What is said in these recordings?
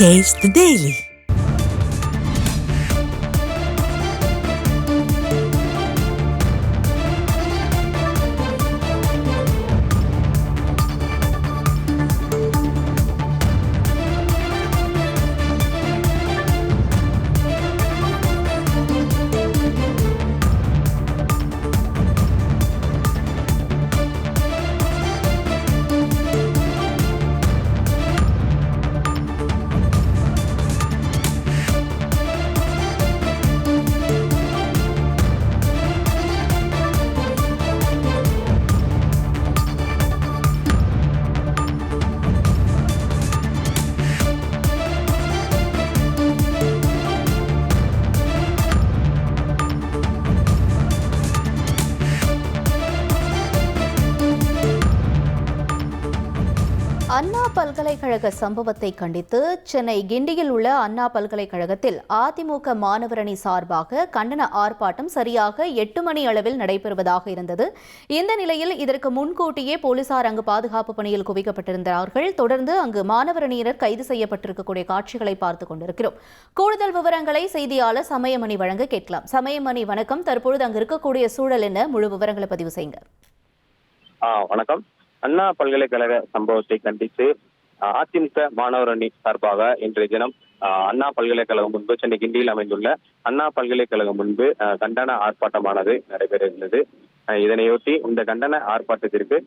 Taste the Daily. அண்ணா பல்கலைக்கழக சம்பவத்தை கண்டித்து சென்னை கிண்டியில் உள்ள அண்ணா பல்கலைக்கழகத்தில் அதிமுக மாணவர் அணி சார்பாக கண்டன ஆர்ப்பாட்டம் சரியாக 8 மணி அளவில் நடைபெறுவதாக இருந்தது. இந்த நிலையில் இதற்கு முன்கூட்டியே போலீசார் அங்கு பாதுகாப்பு பணியில் குவிக்கப்பட்டிருந்தார்கள். தொடர்ந்து அங்கு மாணவர் அணியினர் கைது செய்யப்பட்டிருக்கக்கூடிய காட்சிகளை பார்த்துக் கொண்டிருக்கிறோம். கூடுதல் விவரங்களை செய்தியாளர் சமயமணி வழங்க கேட்கலாம். சமயமணி, வணக்கம். தற்பொழுது அங்கு இருக்கக்கூடிய சூழல் என்ன? முழு விவரங்களை பதிவு செய்யுங்க. வணக்கம். அண்ணா பல்கலைக்கழக சம்பவத்தை கண்டித்து அதிமுக மாணவர் அணி சார்பாக இன்றைய தினம் அண்ணா பல்கலைக்கழகம் முன்பு சென்னை கிண்டியில் அமைந்துள்ள அண்ணா பல்கலைக்கழகம் முன்பு கண்டன ஆர்ப்பாட்டமானது நடைபெற இருந்தது. இதனையொட்டி இந்த கண்டன ஆர்ப்பாட்டத்திற்கு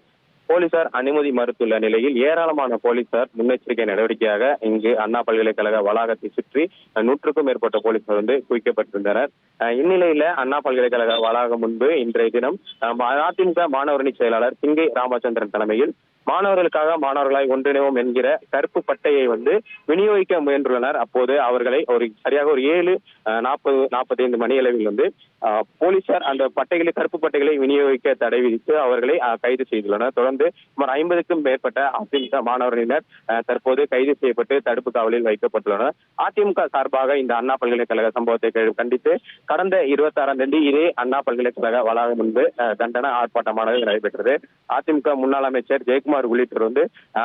போலீசார் அனுமதி மறுத்துள்ள நிலையில் ஏராளமான போலீசார் முன்னெச்சரிக்கை நடவடிக்கையாக இங்கு அண்ணா பல்கலைக்கழக வளாகத்தை சுற்றி 100க்கும் மேற்பட்ட போலீசார் குவிக்கப்பட்டிருந்தனர். இந்நிலையில அண்ணா பல்கலைக்கழக வளாகம் முன்பு இன்றைய தினம் அதிமுக மாணவரணி செயலாளர் சிங்கை ராமச்சந்திரன் தலைமையில் மாணவர்களாய் ஒன்றிணைவோம் என்கிற கருப்பு பட்டையை விநியோகிக்க முயன்றுள்ளனர். அப்போது அவர்களை சரியாக ஒரு 7:45 மணி அளவில் போலீசார் அந்த கருப்பு பட்டைகளை விநியோகிக்க தடை விதித்து அவர்களை கைது செய்துள்ளனர். தொடர்ந்து சுமார் 50க்கும் மேற்பட்ட அதிமுக மாணவரினர் தற்போது கைது செய்யப்பட்டு தடுப்பு காவலில் வைக்கப்பட்டுள்ளனர். அதிமுக சார்பாக இந்த அண்ணா பல்கலைக்கழக சம்பவத்தை கண்டித்து கடந்த 26ஆம் தேதி இதே அண்ணா பல்கலைக்கழக வளாகம் முன்பு கண்டன ஆர்ப்பாட்டமானது நடைபெற்றது. அதிமுக முன்னாள் அமைச்சர் ஜெயக்குமார் உள்ளிட்டோர்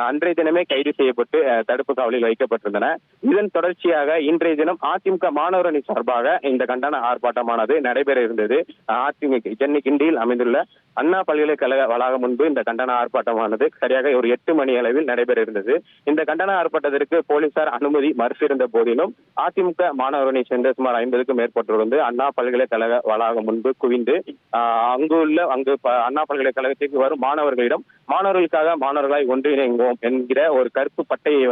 அன்றைய தினமே கைது செய்யப்பட்டு தடுப்பு காவலில் வைக்கப்பட்டிருந்தனர். இதன் தொடர்ச்சியாக இன்றைய தினம் அதிமுக மாணவர் அணி சார்பாக இந்த கண்டன ஆர்ப்பாட்டமானது நடைபெற இருந்தது. அதிமுக சென்னை கிண்டியில் அமைந்துள்ள அண்ணா பல்கலைக்கழக வளாகம் முன்பு இந்த கண்டன ஆர்ப்பாட்டமானது சரியாக ஒரு 8 மணி அளவில் நடைபெற இருந்தது. இந்த கண்டன ஆர்ப்பாட்டத்திற்கு போலீசார் அனுமதி மறுத்திருந்த போதிலும் அதிமுக மாணவர் அணி சேர்ந்த சுமார் 50க்கும் மேற்பட்டோர் அண்ணா பல்கலைக்கழக வளாகம் முன்பு குவிந்து அங்கு அண்ணா பல்கலைக்கழகத்திற்கு வரும் மாணவர்களிடம் மாணவர்களாய் ஒன்றிணைவோம் என்கிற ஒரு கருப்பு பட்டையை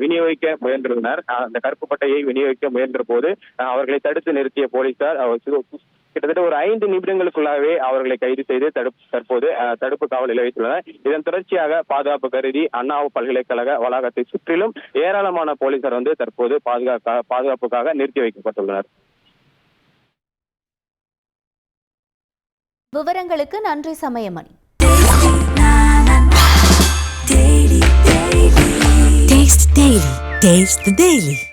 விநியோகிக்க முயன்றுள்ளனர். அந்த கருப்பு பட்டையை விநியோகிக்க முயன்ற போது அவர்களை தடுத்து நிறுத்திய போலீசார் கிட்டத்தட்ட ஒரு 5 நிமிடங்களுக்குள்ளாகவே அவர்களை கைது செய்து தற்போது தடுப்பு காவலில் வைத்துள்ளனர். இதன் தொடர்ச்சியாக பாதுகாப்பு கருதி அண்ணா பல்கலைக்கழக வளாகத்தை சுற்றிலும் ஏராளமான போலீசார் தற்போது பாதுகாப்புக்காக நிறுத்தி வைக்கப்பட்டுள்ளனர். விவரங்களுக்கு நன்றி சமயமணி. Taste the Daily.